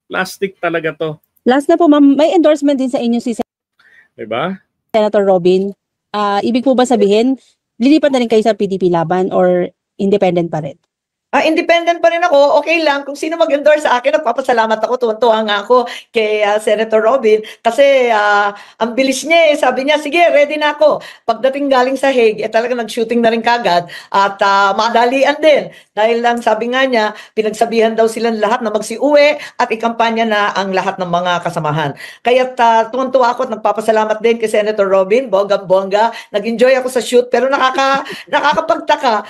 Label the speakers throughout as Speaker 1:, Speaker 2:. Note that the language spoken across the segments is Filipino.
Speaker 1: Plastic talaga to.
Speaker 2: Last na po, ma'am, may endorsement din sa inyo si
Speaker 1: Diba?
Speaker 2: Senator Robin. Ibig po ba sabihin, lilipat na rin kayo sa PDP laban or independent pa rin?
Speaker 3: Independent pa rin ako, okay lang. Kung sino mag-endorse sa akin, nagpapasalamat ako. Tuwan-tuwa nga ako kay Senator Robin. Kasi ang bilis niya eh. Sabi niya, sige, ready na ako. Pagdating galing sa Hague, talaga nag-shooting na rin kagad. At madalian din. Dahil lang sabi nga niya, pinagsabihan daw silang lahat na magsiuwi at ikampanya na ang lahat ng mga kasamahan. Kaya tuwan-tuwa ako at nagpapasalamat din kay Senator Robin. Bongga-bongga. Nag-enjoy ako sa shoot. Pero nakakapagtaka.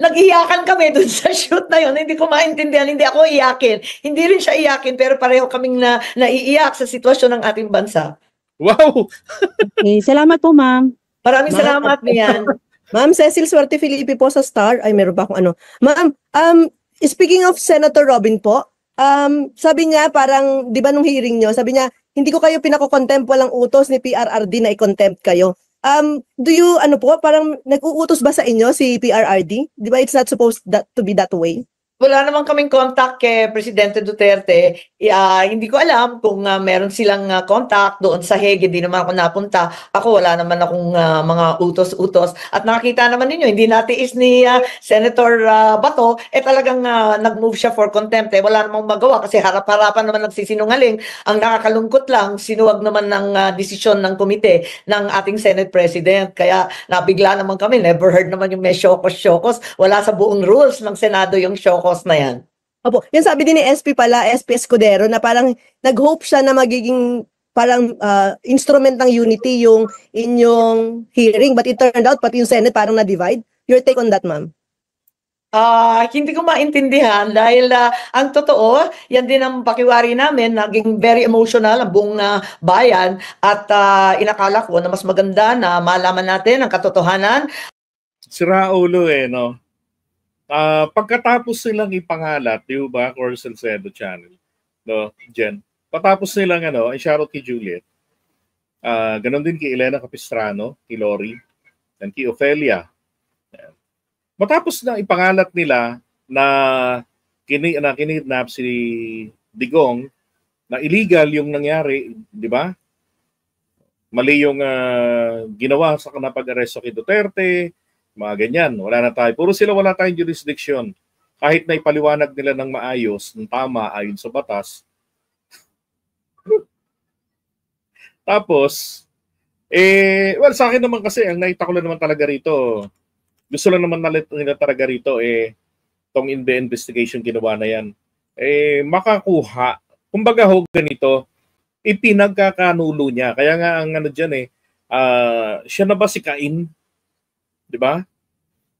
Speaker 3: Nag-iyakan kami dun sa shoot na yun. Hindi ko maintindihan. Hindi ako iyakin. Hindi rin siya iyakin, pero pareho kaming naiiyak sa sitwasyon ng ating bansa.
Speaker 1: Wow!
Speaker 2: Okay, salamat po, ma'am.
Speaker 3: Maraming salamat, Mian.
Speaker 4: Ma'am Cecil Suerte Filipe po sa Star. Ay, meron ba akong ano? Ma'am, speaking of Senator Robin po, sabi niya parang, di ba nung hearing niyo, sabi niya, hindi ko kayo pinako-contempt, walang utos ni PRRD na i-contempt kayo. Do you, parang nag-uutos ba sa inyo si PRRD? Di ba it's not supposed to be that way?
Speaker 3: Wala naman kaming contact kay Presidente Duterte. Hindi ko alam kung meron silang contact doon sa Hague. Hindi naman ako napunta. Ako wala naman akong mga utos-utos. At nakakita naman ninyo, hindi natiis ni Senator Bato, talagang nag-move siya for contempt. Wala namang magawa kasi harap-harapan naman nagsisinungaling. Ang nakakalungkot lang, sinuwag naman ng desisyon ng komite ng ating Senate President. Kaya nabigla naman kami. Never heard naman yung may syokos-syokos. Wala sa buong rules ng Senado yung syokos na yan.
Speaker 4: Opo, yan sabi din ni SP pala, SP Escudero, na parang nag-hope siya na magiging parang instrument ng unity yung inyong hearing, but it turned out pati yung Senate parang na-divide. Your take on that, ma'am?
Speaker 3: Hindi ko maintindihan dahil ang totoo, yan din ang pakiwari namin, naging very emotional ang buong bayan at inakala ko na mas maganda na malaman natin ang katotohanan.
Speaker 1: Sira ulo no? Pagkatapos silang ipangalat, di ba, Cor Salcedo Channel, no, Jen, patapos nilang ay shoutout kay Juliet, ganon din kay Elena Capistrano, kay Lori, and kay Ofelia. Matapos na ipangalat nila na kinidnap si Digong, na illegal yung nangyari, di ba? Mali yung ginawa sa pag-aresto kay Duterte, mga ganyan, wala na tayo. Puro sila wala tayong jurisdiction. Kahit na ipaliwanag nila ng maayos, ng tama, ayon sa batas. Tapos, well, sa akin naman kasi, ang nakita ko lang naman talaga rito, gusto lang naman nila talaga rito, tong in the investigation ginawa na yan, makakuha. Kumbaga ho, ganito, ipinagkakanulo niya. Kaya nga ang dyan siya na ba si Cain? Di ba?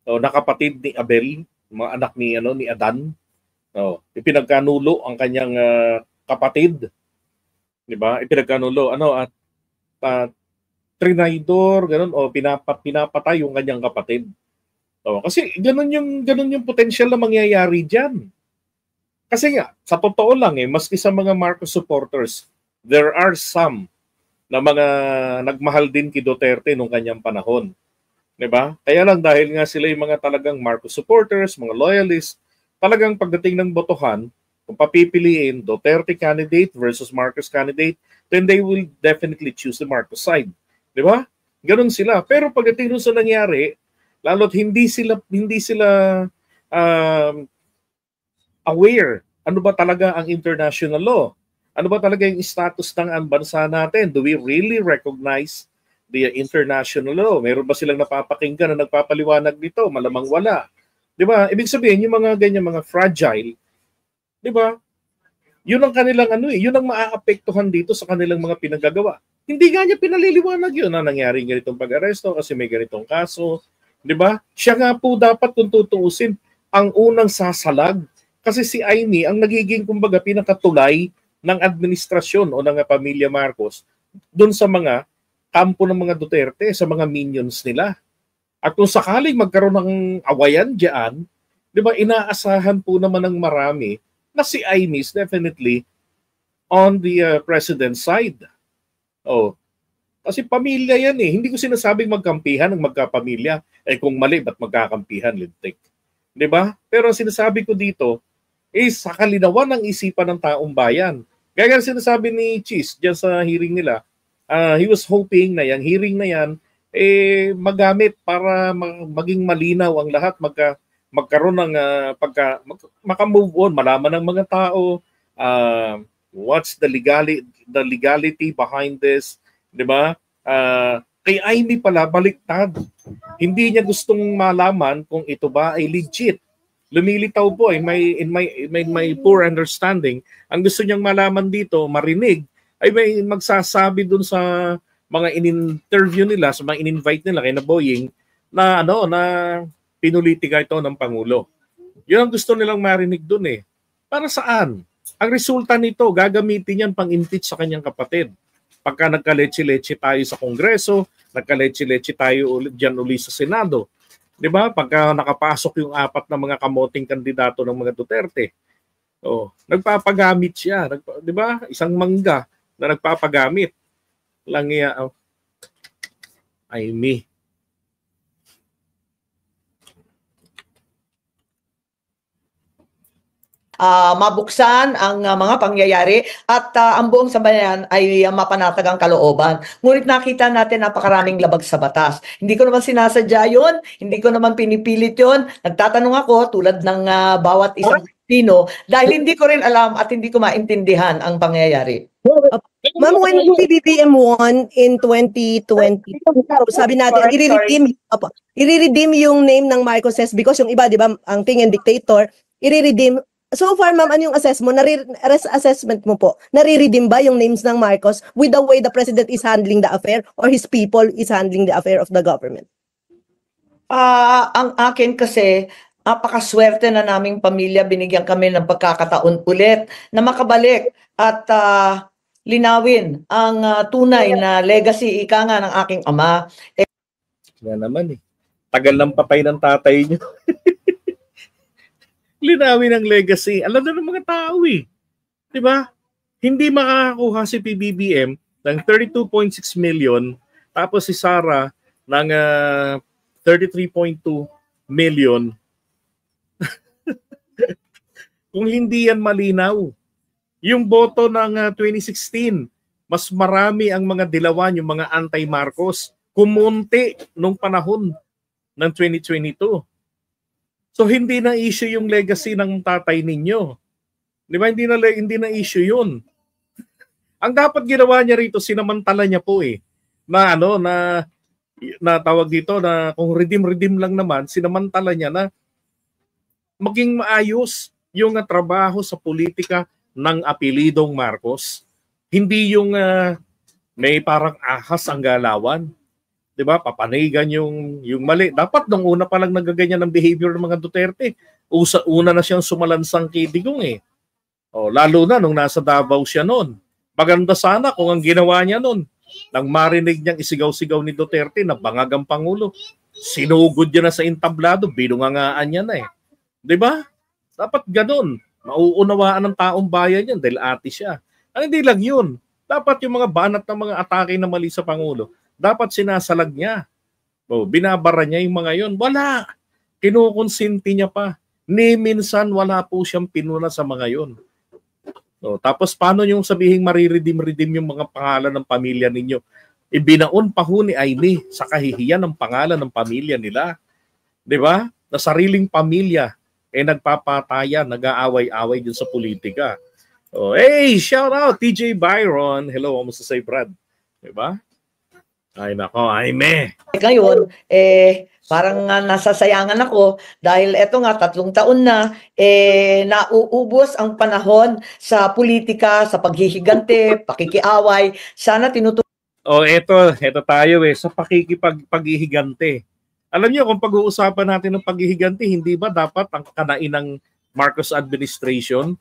Speaker 1: So, nakapatid ni Abel, mga anak ni ni Adan. No, ipinagkanulo ang kanyang kapatid. Di ba? Ipinagkanulo at trinaydor, ganun o pinapatay yung kanyang kapatid. So, kasi ganun yung potential na mangyayari diyan. Kasi nga, sa totoo lang maski sa mga Marcos supporters, there are some na mga nagmahal din kay Duterte nung kanyang panahon. Diba? Kaya lang dahil nga sila yung mga talagang Marcos supporters, mga loyalists, talagang pagdating ng botohan, kung papipiliin Duterte candidate versus Marcos candidate, then they will definitely choose the Marcos side. Diba? Ganun sila. Pero pagdating nun sa nangyari, lalo't hindi sila aware ano ba talaga ang international law? Ano ba talaga yung status ng bansa natin? Do we really recognize the international law? Meron ba silang napapakinggan na nagpapaliwanag nito? Malamang wala. Di ba? Ibig sabihin, yung mga ganyan, mga fragile, di ba? Yun ang kanilang yun ang maaapektuhan dito sa kanilang mga pinagagawa. Hindi nga niya pinaliliwanag yun na nangyari ganitong pag-aresto kasi may ganitong kaso. Di ba? Siya nga po dapat kung tutuusin ang unang sasalag kasi si Amy ang nagiging kumbaga pinakatulay ng administrasyon o ng pamilya Marcos doon sa mga kampo ng mga Duterte, sa mga minions nila. At kung sakaling magkaroon ng awayan diyan, di ba, inaasahan po naman ng marami na si Amy is definitely on the president's side. Oh, kasi pamilya yan Hindi ko sinasabing magkampihan ng magkapamilya. Kung mali, ba't magkakampihan, lintik? Di ba? Pero ang sinasabi ko dito, is sa kalinawan ng isipan ng taong bayan. Kaya nga sinasabi ni Cheese diyan sa hearing nila, he was hoping na yung hearing na yan magamit para maging malinaw ang lahat, magkaroon ng maka-move on, malaman ng mga tao what's the legality behind this, 'di ba? Kay Amy pala baliktad. Hindi niya gustong malaman kung ito ba ay legit. Lumilitaw po in my poor understanding, ang gusto niyang malaman dito, marinig, ay may magsasabi dun sa mga in-interview nila, sa mga in-invite nila kay Boying na na pinulitika ito ng Pangulo. Yun ang gusto nilang marinig dun eh. Para saan? Ang resulta nito, gagamitin yan pang-impeach sa kanyang kapatid. Pagka nagka-leche-leche tayo sa Kongreso, nagka-leche-leche tayo dyan uli sa Senado. Di ba? Pagka nakapasok yung 4 na mga kamoting kandidato ng mga Duterte, nagpapagamit siya. Di ba? Isang mangga na nagpapagamit. Lang niya, Amy.
Speaker 3: Mabuksan ang mga pangyayari at ang buong sambayan ay mapanatag ang kalooban. Ngunit nakita natin napakaraming labag sa batas. Hindi ko naman sinasadya yun, hindi ko naman pinipilit yun. Nagtatanong ako tulad ng bawat isang Pilipino dahil hindi ko rin alam at hindi ko maintindihan ang pangyayari.
Speaker 4: Ma'am, when PBBM won in 2020, sabi natin, i-redeem yung name ng Marcoses because yung iba, di ba, ang tingin dictator, i-redeem. So far, ma'am, ano yung assessment mo po? Nare-redeem ba yung names ng Marcos with the way the president is handling the affair or his people is handling the affair of the government?
Speaker 3: Ang akin kasi, napakaswerte na naming pamilya, binigyan kami ng pagkakataon ulit na makabalik at linawin ang tunay na legacy, ika nga ng aking ama.
Speaker 1: Yan naman eh. Tagal ng patay ng tatay niyo. Linawin ang legacy. Alam na ng mga tao eh. Diba? Hindi makakakuha si PBBM ng 32.6 million tapos si Sara ng 33.2 million kung hindi yan malinaw. Yung boto ng 2016, mas marami ang mga dilawan, yung mga anti-Marcos, kumunti nung panahon ng 2022. So hindi na issue yung legacy ng tatay ninyo. Di ba? Hindi na issue yun. Ang dapat ginawa niya rito, sinamantala niya po eh. Na tawag dito na kung redeem lang naman, sinamantala niya na maging maayos yung trabaho sa politika ng apelidong Marcos. Hindi yung may parang ahas ang galawan. 'Di ba? Papanigan yung mali. Dapat nung una pa lang nagaganyan ng behavior ng mga Duterte. Una na siyang sumalansang kay Digong eh. Lalo na nung nasa Davao siya noon. Maganda sana kung ang ginawa niya noon, nang marinig niyang isigaw-sigaw ni Duterte na bangag ang Pangulo, sinugod niya na sa entablado, binungangaan niya na eh. 'Di ba? Dapat ganun. Mauunawaan ng taong bayan yan dahil ate siya. Hindi lang yun. Dapat yung mga banat ng mga atake na mali sa Pangulo, dapat sinasalag niya. Binabara niya yung mga yun. Wala. Kinukonsinti niya pa. Ni minsan wala po siyang pinuna sa mga yun. Tapos paano yung sabihin mariredeem yung mga pangalan ng pamilya ninyo? Ibinaon pa ho ni Aimee sa kahihiyan ng pangalan ng pamilya nila. 'Di ba? Na sariling pamilya nagpapatayan, nag-aaway-away din sa politika. Hey, shout out TJ Byron. Hello, kamusta say Brad? 'Di ba? Ay nako, Aimee.
Speaker 3: Ngayon, parang nasasayangan ako dahil eto nga 3 taon na nauubos ang panahon sa politika, sa paghihigante, pakikiaway. Sana
Speaker 1: Eto tayo sa pagihigante. Alam niyo kung pag-uusapan natin ng paghihigante, hindi ba dapat ang kanain ng Marcos administration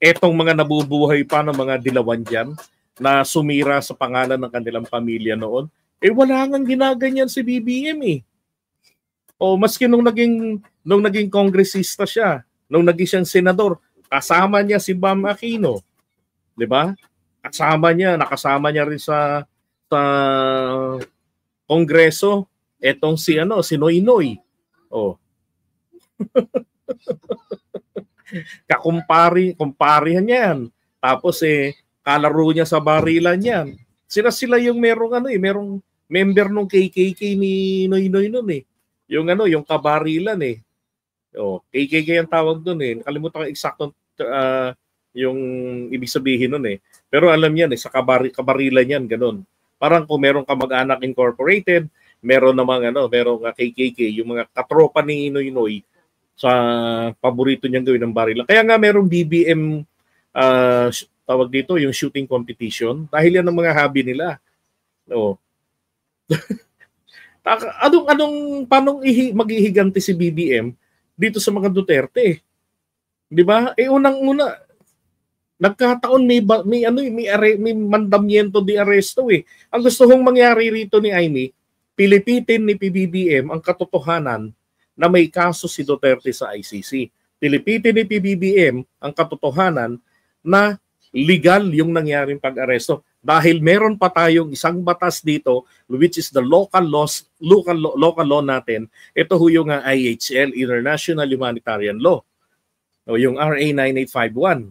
Speaker 1: etong mga nabubuhay pa ng mga dilawan diyan na sumira sa pangalan ng kanilang pamilya noon, wala nang ginaganyan si BBM eh. Maski nung naging kongresista siya, nung naging siyang senador, kasama niya si Bam Aquino. 'Di ba? Nakasama niya rin sa kongreso etong si Noynoy. kumparihan yan. Tapos kalaro niya sa barilan yan. Sila yung merong merong member nung KKK ni Noy Noy noon eh. Yung yung kabarilan eh. KKK ang tawag doon eh. Nakalimutan ko eksakto yung ibig sabihin nun eh. Pero alam yan sa kabarilan yan, ganun. Parang kung merong Kamag-anak Incorporated, meron namang merong KKK, yung mga katropa ni Noy Noy sa paborito niyang gawin ng barilan. Kaya nga merong BBM tawag dito, yung shooting competition, dahil yan ang mga hobby nila. Paano maghihiganti si BBM dito sa mga Duterte? 'Di ba? Unang-una nagkataon may mandamiento de arresto eh. Ang gusto kong mangyari rito ni Amy, pilipitin ni PBBM ang katotohanan na may kaso si Duterte sa ICC. Pilipitin ni PBBM ang katotohanan na legal yung nangyaring pag-aresto. Dahil meron pa tayong isang batas dito which is the local law natin. Ito ho yung IHL, International Humanitarian Law. Yung RA 9851.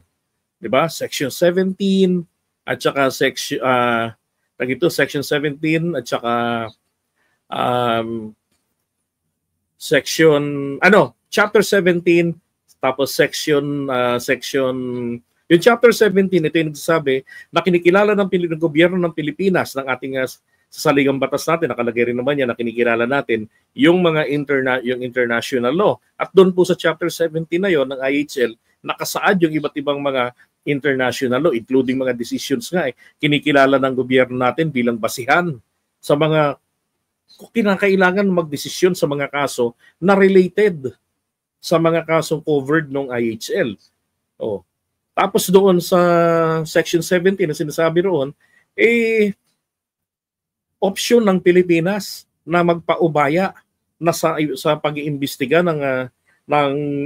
Speaker 1: 'Di ba? Section 17 at saka section 17 at saka chapter 17 tapos section yung chapter 17, ito yung nagsasabi na kinikilala ng gobyerno ng Pilipinas ng ating saligang batas natin, nakalagay rin naman yan na kinikilala natin yung mga international law. At doon po sa chapter 17 na yon ng IHL, nakasaad yung iba't ibang mga international law, including mga decisions nga kinikilala ng gobyerno natin bilang basihan sa mga kinakailangan magdesisyon sa mga kaso na related sa mga kasong covered ng IHL. Tapos doon sa section 17 na sinasabi roon, option ng Pilipinas na magpaubaya na sa pag-iimbestiga ng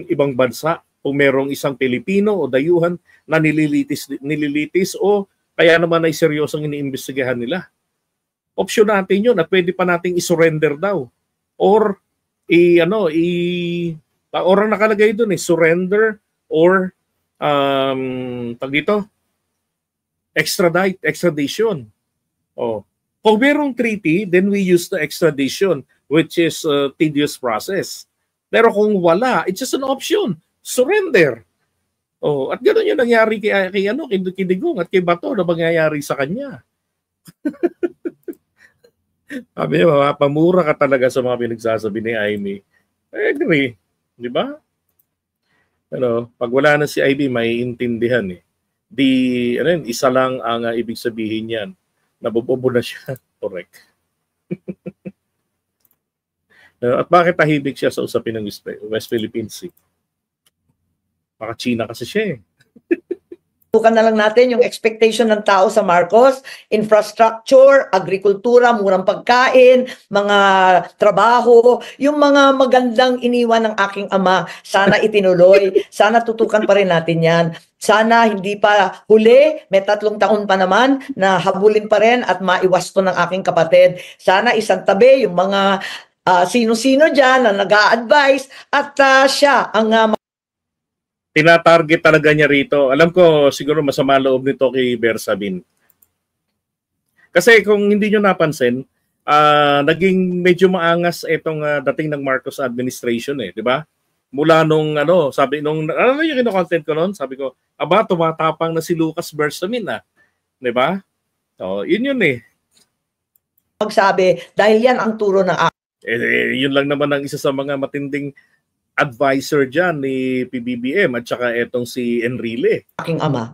Speaker 1: ibang bansa kung merong isang Pilipino o dayuhan na nililitis o kaya naman ay seryosong iniimbestigahan nila. Option natin yun at pwede pa nating isurrender daw. Or orang nakalagay doon surrender or extradition. Kung merong treaty, then we use the extradition, which is a tedious process. Pero kung wala, it's just an option. Surrender. At gano'n yung nangyari kay Digong at kay Bato na mangyayari sa kanya. Sabi niya, mapamura ka talaga sa mga pinagsasabi ni Amy. I agree. Di ba? Pag wala na si IB, may intindihan eh. Isa lang ang ibig sabihin niyan. Nabobobo na siya. Correct. At bakit tahimik siya sa usapin ng West Philippine Sea? Baka China kasi siya eh.
Speaker 3: Tukan na lang natin yung expectation ng tao sa Marcos, infrastructure, agrikultura, murang pagkain, mga trabaho, yung mga magandang iniwan ng aking ama, sana itinuloy, sana tutukan pa rin natin yan. Sana hindi pa huli, may 3 taon pa naman na habulin pa rin at maiwasto ng aking kapatid. Sana isang tabi yung mga sino-sino dyan na nag-a-advise at siya ang
Speaker 1: tinatarget talaga niya rito. Alam ko siguro masama loob nito kay Bersabin. Kasi kung hindi nyo napansin, naging medyo maangas itong dating ng Marcos administration eh, di ba? Mula nung sabi nung yung kino-content ko noon, sabi ko, tumatapang na si Lucas Bersabin di ba? Yun eh.
Speaker 3: Magsabi dahil yan ang turo ng
Speaker 1: yun lang naman ang isa sa mga matinding advisor dyan ni PBBM at saka etong si Enrile.
Speaker 3: aking ama.